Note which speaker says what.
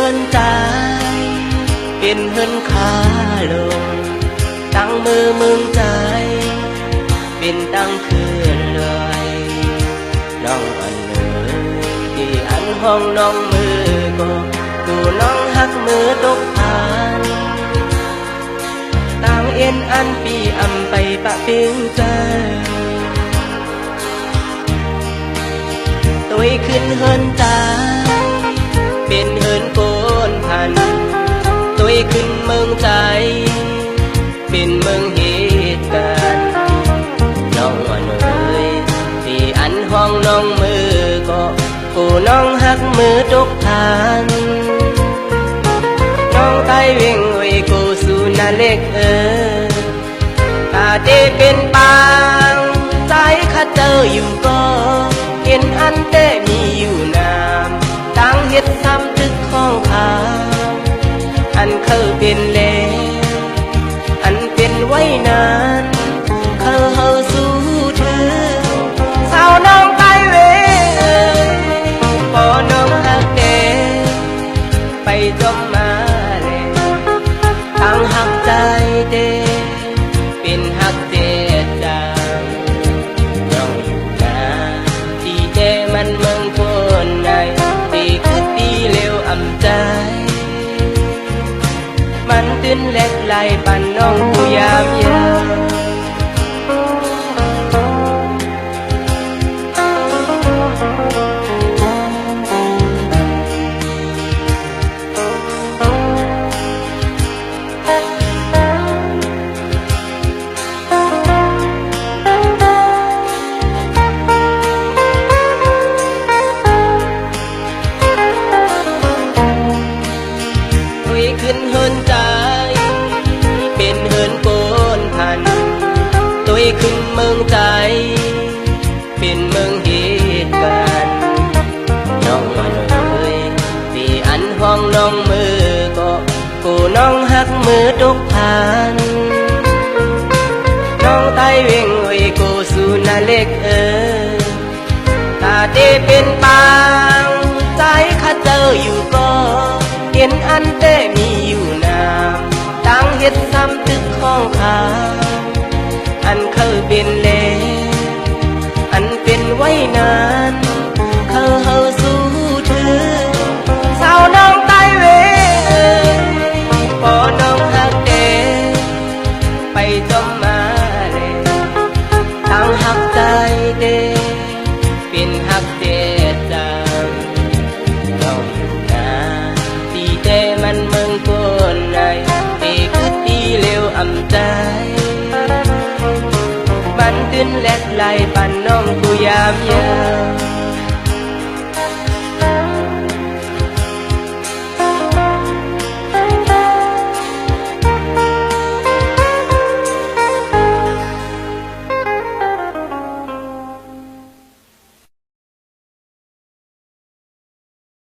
Speaker 1: ฮินใจเป็นเฮินขาลงตั้งมือมึงใจเป็นตั้งคืนเลยน้องอันเลยที่อันห้องน้องมือก็กูน้องหักมือตกผ่านต่างเอ็นอันปีอำไปปะเพียงใจตัวขึ้นเฮินตาเป็นเฮินโกนพันตัวขึ้นเมืองใจเป็นเมืองเหตุการณ์น้องอันเอ่ยที่อันห้องน้องมือก็กูน้องหักมือตกทานน้องไตเว่งไว้กูสู่นาเล็กตาเดเป็นปางใจข้าเจออยู่ก็เห็นอันเดมีอยู่นามตั้งเฮ็ดซ้ำตึกข้องขาอันเคยเป็นแล้วอันเป็นไว้นานเคยเฮาสู้เธอสาวน้องไตเว่พอน้องหักเดไปจมมาเลยตั้งหักใจเดเป็นหักเดดังน้องอยู่นาที่เดมันเมืองคนในตีคือตีเร็วอำใจมันตื่นเล็กไหลปันน้องผู้ยามยามขึ้นเฮินใจเป็นเฮินโกนพันตัวขึ้นเมืองใจเป็นเมืองเหตุการณ์น้องมาเลยที่อันห้องน้องมือก็กูน้องหักมือตกผ่านน้องไตเว่งไว้กูสู่นาเล็กตาเดเป็นปางใจข้าเจออยู่ก็เห็นอันเดมีอยู่นามตั้งเฮ็ดซ้ำตึกข้องขาอันเคยเป็นแล้วอันเป็นไว้นานเคยเฮาสู้เธอสาวน้องไตเว่พอน้องหักเดไปจมมาเลยตั้งหักใจเดเป็นหักเดจังน้องอยู่นาตีเดมันเมืองคนในตีคือตีเร็วอำใจมันตื่นแลกไหลปันน้องผู้ยามยา